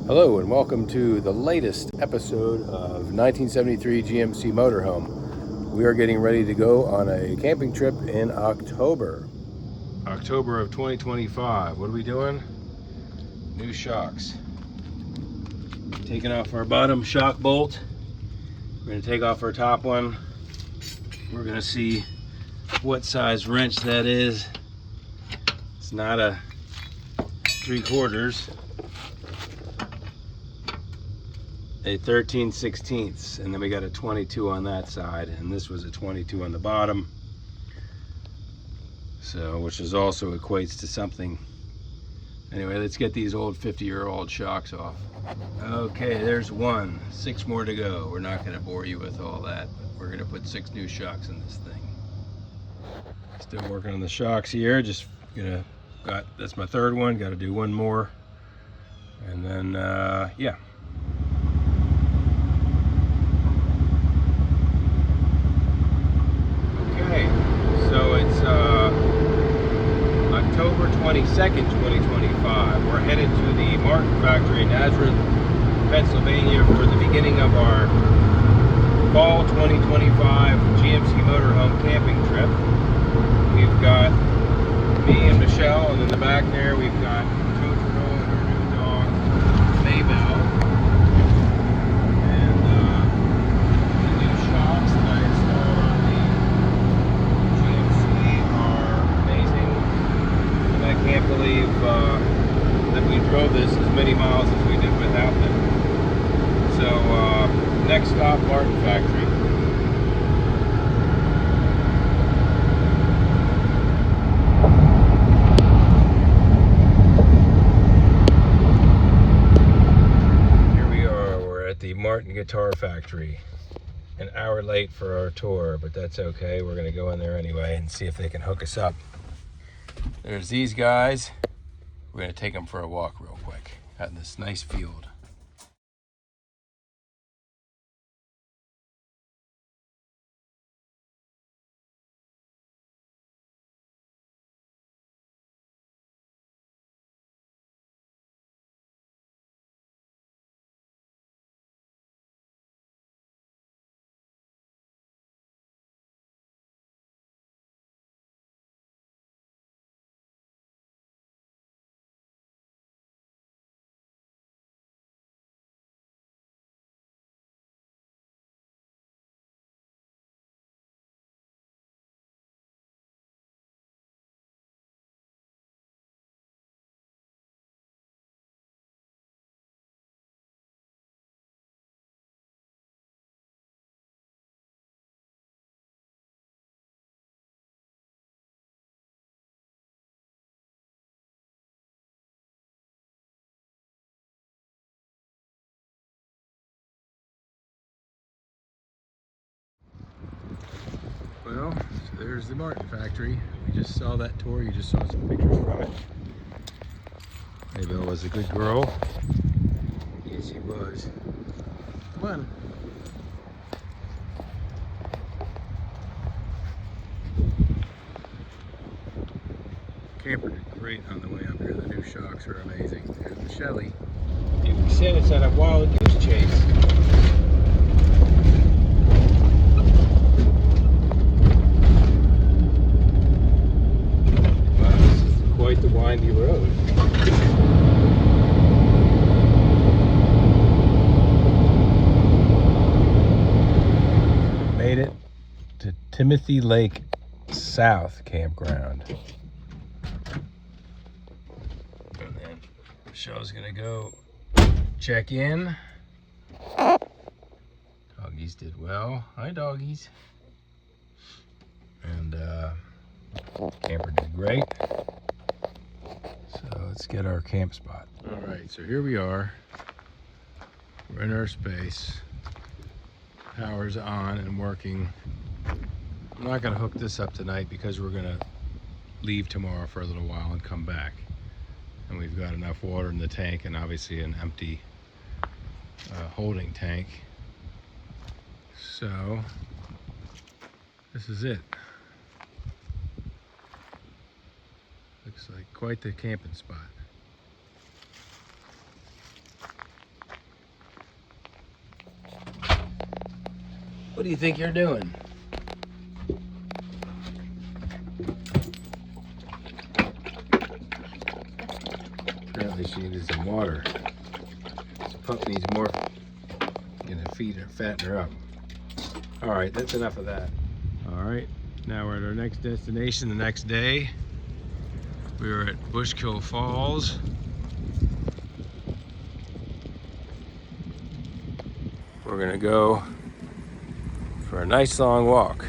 Hello and welcome to the latest episode of 1973 GMC Motorhome. We are getting ready to go on a camping trip in October of 2025. What are we doing? New shocks. Taking off our bottom shock bolt. We're going to take off our top one. We're going to see what size wrench that is. It's not a 3/4. A 13/16, and then we got a 22 on that side, and this was a 22 on the bottom, so which is also equates to something. Anyway, let's get these old 50-year-old shocks off. Okay, there's one. 6 more to go. We're not going to bore you with all that, but we're going to put 6 new shocks in this thing. Still working on the shocks here. Just that's my 3rd one. Got to do one more, and then yeah. So it's October 22nd, 2025. We're headed to the Martin factory in Nazareth, Pennsylvania for the beginning of our fall 2025 GMC Motorhome camping trip. We've got me and Michelle, and in the back there we've got Jojo and our new dog, Maybell. And the new shocks that I installed on I can't believe that we drove this as many miles as we did without them. So next stop, Martin factory. Here we are, we're at the Martin Guitar Factory. An hour late for our tour, but that's okay. We're gonna go in there anyway and see if they can hook us up. There's these guys. We're going to take them for a walk real quick out in this nice field. Well, so there's the Martin factory. We just saw that tour. You just saw some pictures from it. Maybell was a good girl. Yes, she was. Come on. Camper did great on the way up here. The new shocks are amazing. There's the Shelly. We said it's on a wild goose chase. Quite the windy road. Made it to Timothy Lake South Campground. And then Michelle's gonna go check in. Doggies did well. Hi, doggies. And camper did great. So let's get our camp spot. All right, so here we are. We're in our space. Power's on and working. I'm not gonna hook this up tonight because we're gonna leave tomorrow for a little while and come back. And we've got enough water in the tank and obviously an empty holding tank. So this is it. Looks like quite the camping spot. What do you think you're doing? Apparently she needed some water. This pup needs more. Gonna feed her, fatten her up. All right, that's enough of that. All right, now we're at our next destination the next day. We were at Bushkill Falls. We're gonna go for a nice long walk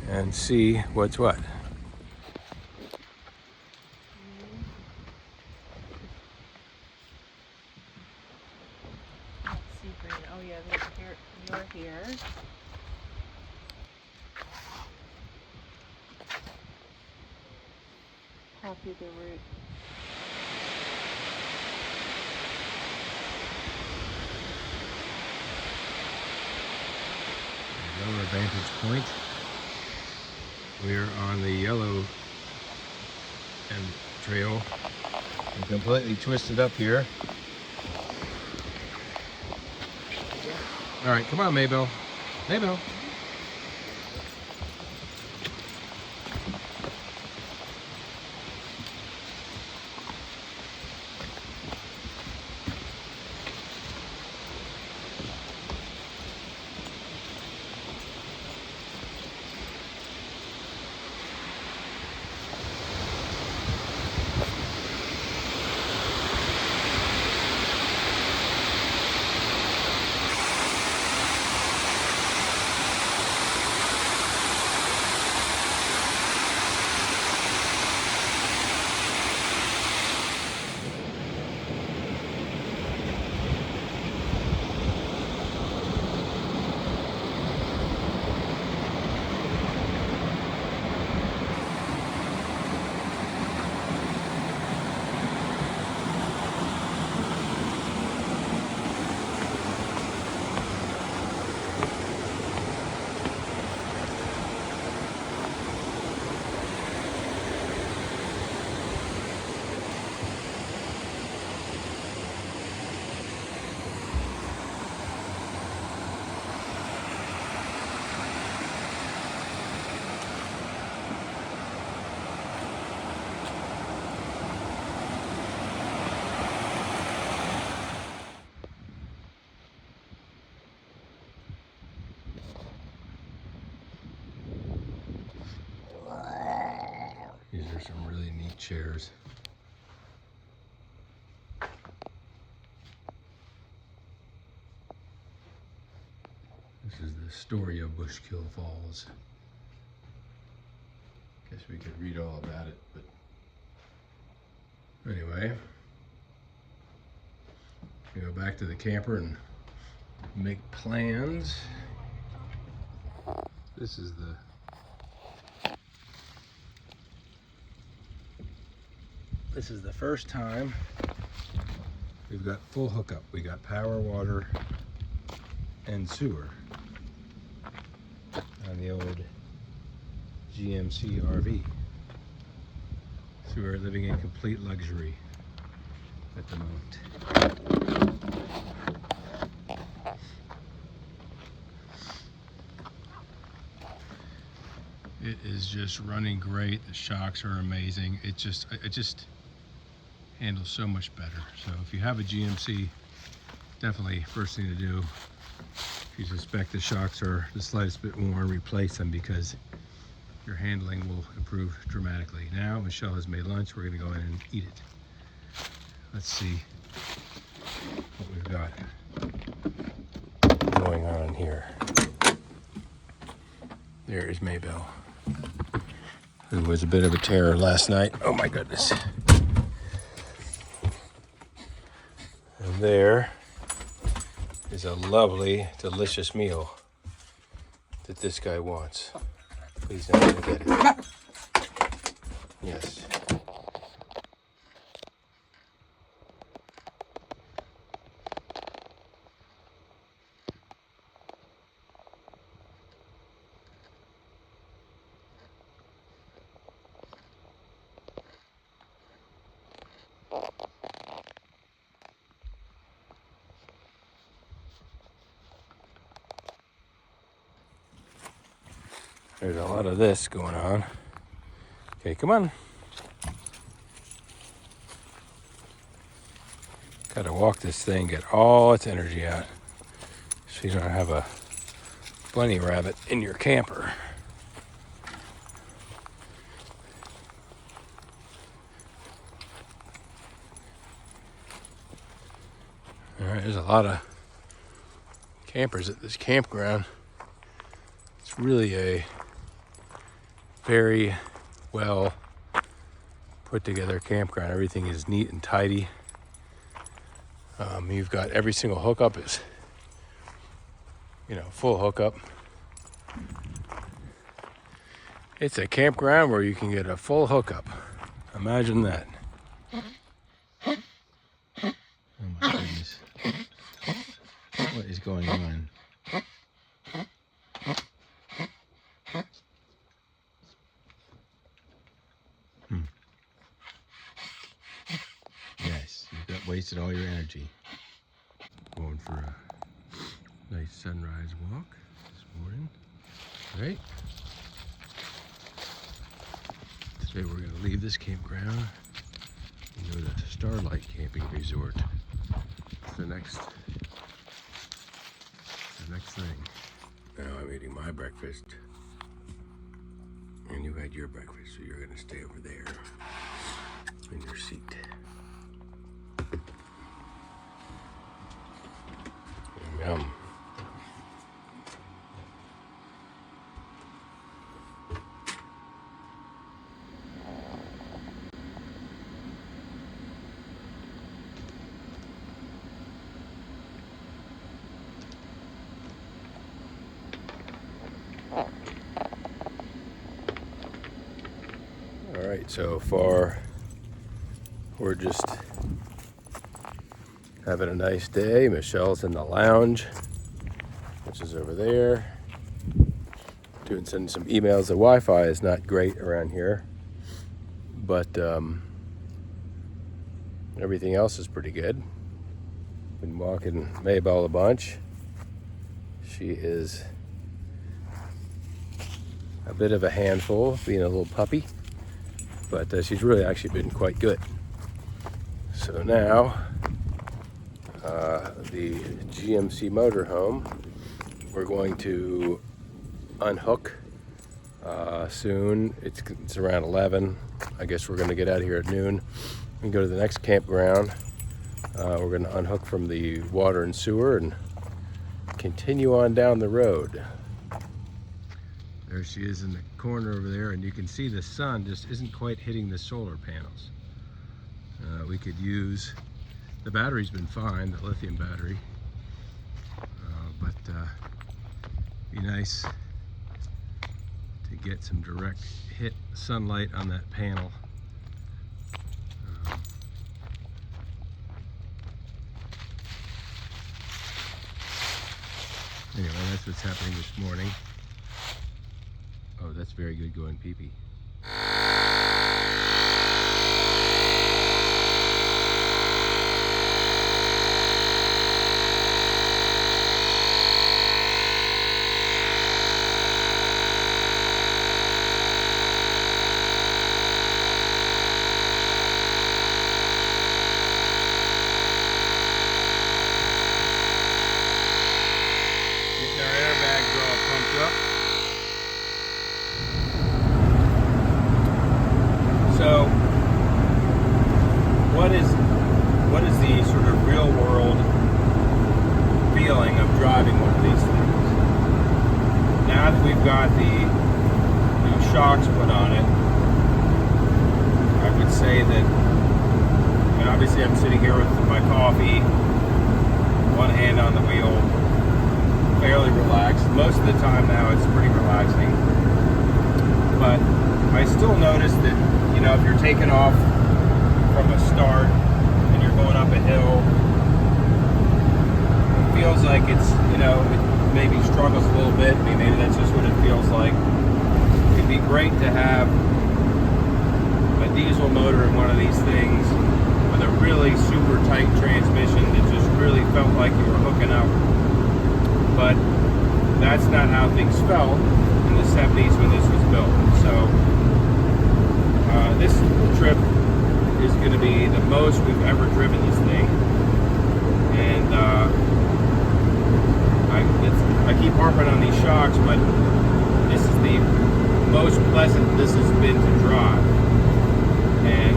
and see what's what. Let's see, green. Oh yeah, you're here. Copy the route. Lower vantage point. We're on the yellow and trail. I'm completely twisted up here. All right, come on, Maybell. Maybell. These are some really neat chairs. This is the story of Bushkill Falls. Guess we could read all about it, but anyway, we go back to the camper and make plans. This is the first time we've got full hookup. We got power, water, and sewer on the old GMC RV. So we're living in complete luxury at the moment. It is just running great. The shocks are amazing. It just handles so much better. So if you have a GMC, definitely first thing to do, if you suspect the shocks are the slightest bit worn, replace them, because your handling will improve dramatically. Now Michelle has made lunch. We're gonna go in and eat it. Let's see what we've got going on here. There is Maybell, who was a bit of a terror last night. Oh my goodness. And there is a lovely, delicious meal that this guy wants. Please don't forget it. Yes. There's a lot of this going on. Okay, come on. Gotta walk this thing, get all its energy out, so you don't have a bunny rabbit in your camper. All right, there's a lot of campers at this campground. It's really a very well put together campground. Everything is neat and tidy. You've got every single hookup is, full hookup. It's a campground where you can get a full hookup. Imagine that. Oh my goodness. What is going on? Yes, you've got wasted all your energy. Going for a nice sunrise walk this morning. Right? Today we're going to leave this campground and go to Starlite Camping Resort. It's the next thing. Now I'm eating my breakfast, and you had your breakfast, so you're going to stay over there in your seat. Yum. All right, so far we're just having a nice day. Michelle's in the lounge, which is over there, sending some emails. The Wi-Fi is not great around here, but everything else is pretty good. Been walking Maybelle a bunch. She is a bit of a handful, being a little puppy, but she's really actually been quite good. So now, the GMC Motorhome, we're going to unhook soon. It's around 11. I guess we're going to get out of here at noon and go to the next campground. We're going to unhook from the water and sewer and continue on down the road. There she is in the corner over there, and you can see the sun just isn't quite hitting the solar panels. We could use, the battery's been fine, the lithium battery, but be nice to get some direct hit sunlight on that panel. Anyway, that's what's happening this morning. Oh, that's very good going pee-pee. Getting our airbags all pumped up. So, what is the sort of real world feeling of driving one of these things? Now that we've got the new shocks put on it, I would say that, obviously I'm sitting here with my coffee, one hand on the wheel, fairly relaxed. Most of the time now it's pretty relaxing. But I still notice that, if you're taking off from a start and you're going up a hill, it feels like it's, it maybe struggles a little bit. Maybe that's just what it feels like. It'd be great to have a diesel motor in one of these things with a really super tight transmission that just really felt like you were hooking up. But that's not how things felt. And in the 70s when this was built. So this trip is going to be the most we've ever driven this thing. And I keep harping on these shocks, but this is the most pleasant this has been to drive. And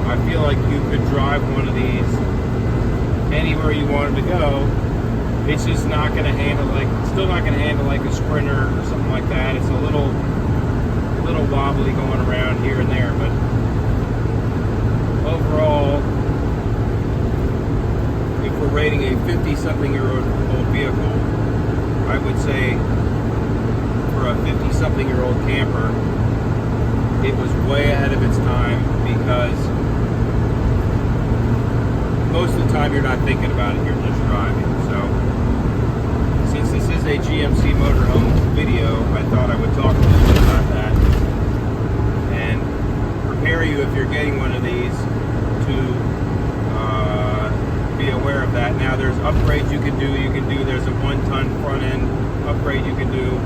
I feel like you could drive one of these anywhere you wanted to go. It's just not going to handle still not going to handle like a Sprinter or something like that. It's a little wobbly going around here and there, but overall, if we're rating a 50-something-year-old vehicle, I would say for a 50-something-year-old camper, it was way ahead of its time, because most of the time you're not thinking about it, you're just driving. So since this is a GMC Motorhome video, I thought I would talk a little bit about that and prepare you, if you're getting one of these, to be aware of that. Now there's upgrades you can do. There's a 1-ton front end upgrade you can do,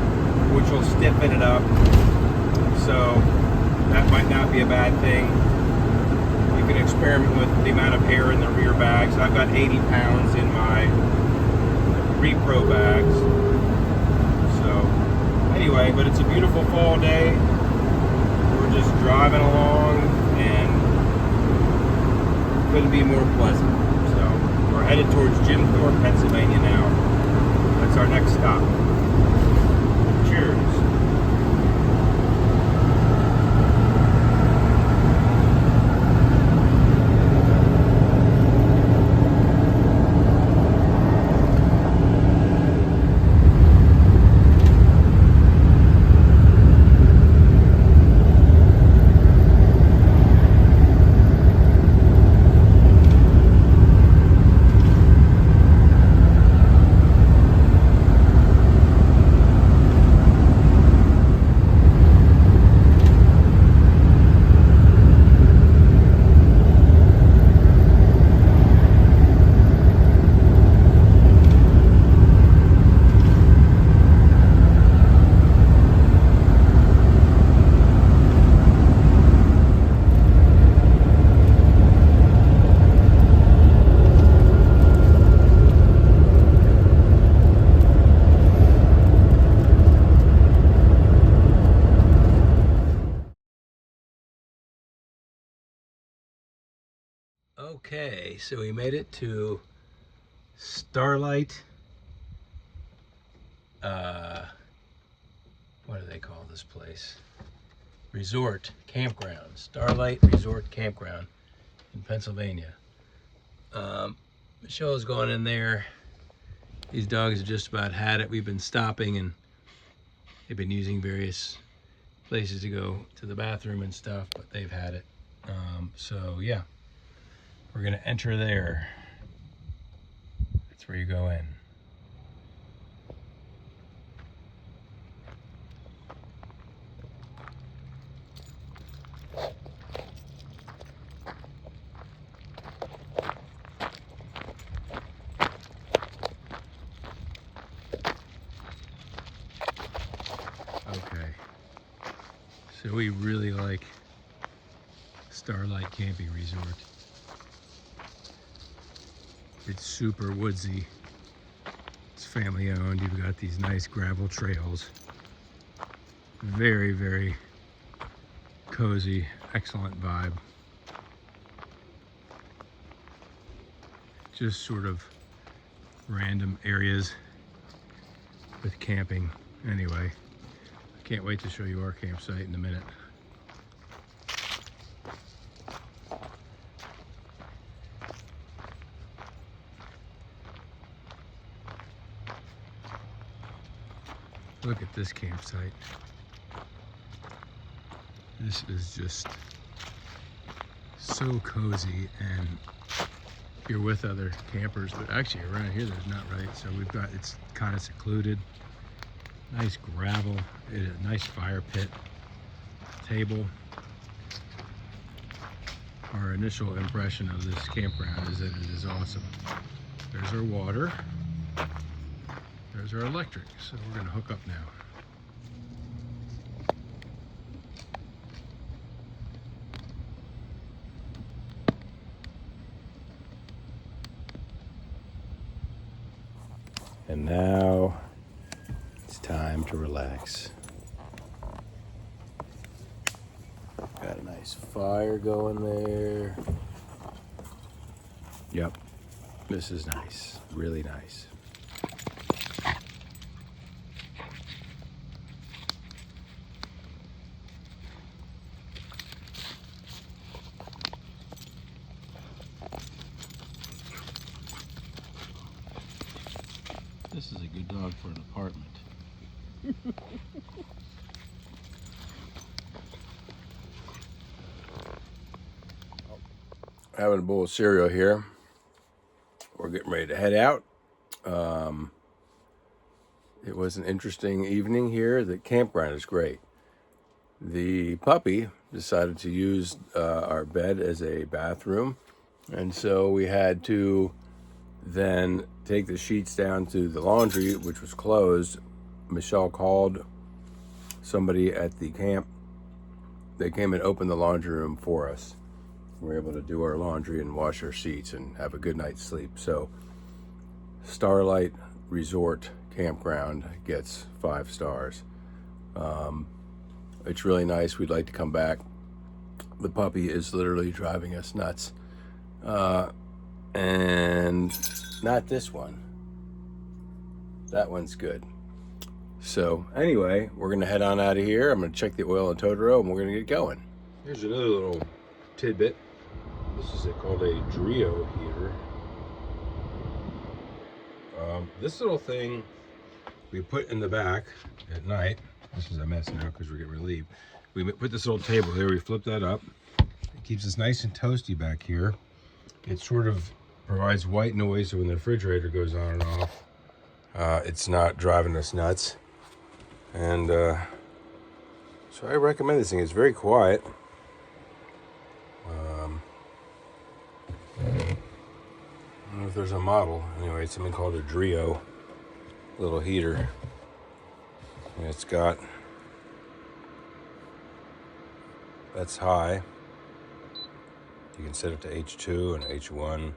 which will stiffen it up. So that might not be a bad thing. You can experiment with the amount of air in the rear bags. I've got 80 pounds in my repro bags. So anyway, but it's a beautiful fall day. We're just driving along and couldn't be more pleasant. So we're headed towards Jim Thorpe, Pennsylvania now. That's our next stop. Cheers. Okay, so we made it to Starlite, what do they call this place? Resort Campground. Starlite Resort Campground in Pennsylvania. Michelle's going in there. These dogs have just about had it. We've been stopping and they've been using various places to go to the bathroom and stuff, but they've had it. So yeah. We're going to enter there. That's where you go in. Okay. So we really like Starlite Camping Resort. It's super woodsy. It's family owned. You've got these nice gravel trails. Very, very cozy, excellent vibe. Just sort of random areas with camping. Anyway, I can't wait to show you our campsite in a minute. Look at this campsite. This is just so cozy, and you're with other campers, but actually around here there's not, right? So we've got, it's kind of secluded. Nice gravel, a nice fire pit, table. Our initial impression of this campground is that it is awesome. There's our water. There's our electric, so we're gonna hook up now. And now it's time to relax. Got a nice fire going there. Yep, this is nice, really nice. This is a good dog for an apartment. Having a bowl of cereal here. We're getting ready to head out. It was an interesting evening here. The campground is great. The puppy decided to use our bed as a bathroom, and so we had to then take the sheets down to the laundry, which was closed. Michelle called somebody at the camp. They came and opened the laundry room for us. We were able to do our laundry and wash our sheets and have a good night's sleep. So Starlite Resort Campground gets 5 stars. It's really nice. We'd like to come back. The puppy is literally driving us nuts. And not this one. That one's good. So anyway, we're gonna head on out of here. I'm gonna check the oil and Totoro, and we're gonna get going. Here's another little tidbit. This is called a Drio heater. This little thing we put in the back at night. This is a mess now because we're getting ready to leave. We put this little table here. We flip that up. It keeps us nice and toasty back here. It sort of provides white noise, so when the refrigerator goes on and off, it's not driving us nuts. And so I recommend this thing. It's very quiet. I don't know if there's a model. Anyway, it's something called a Drio little heater. And it's got, that's high. You can set it to H2 and H1.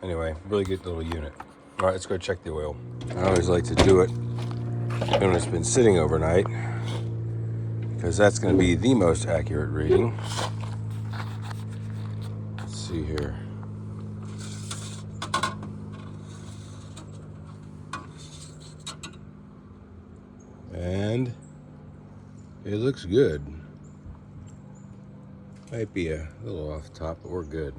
Anyway, really good little unit. All right, let's go check the oil. I always like to do it when it's been sitting overnight, because that's going to be the most accurate reading. Let's see here. And it looks good. Might be a little off the top, but we're good.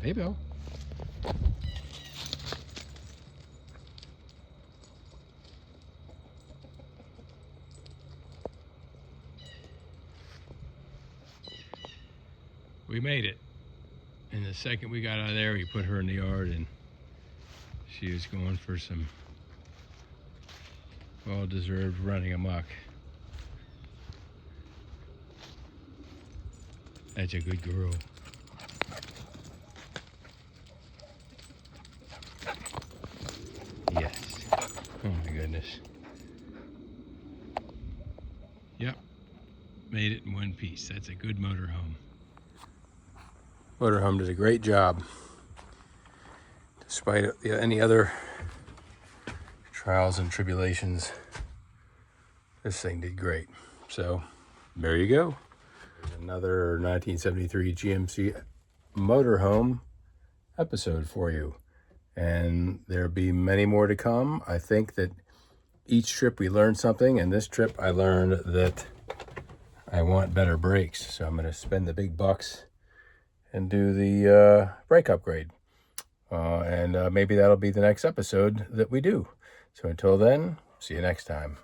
Hey, Bill. We made it. And the second we got out of there, we put her in the yard, and she was going for some well-deserved running amok. That's a good girl. Yes. Oh my goodness. Yep. Made it in one piece. That's a good motorhome. Motorhome did a great job. Despite any other trials and tribulations, this thing did great. So there you go. Another 1973 GMC Motorhome episode for you. And there'll be many more to come. I think that each trip we learned something, and this trip I learned that I want better brakes. So I'm going to spend the big bucks and do the brake upgrade. And maybe that'll be the next episode that we do. So until then, see you next time.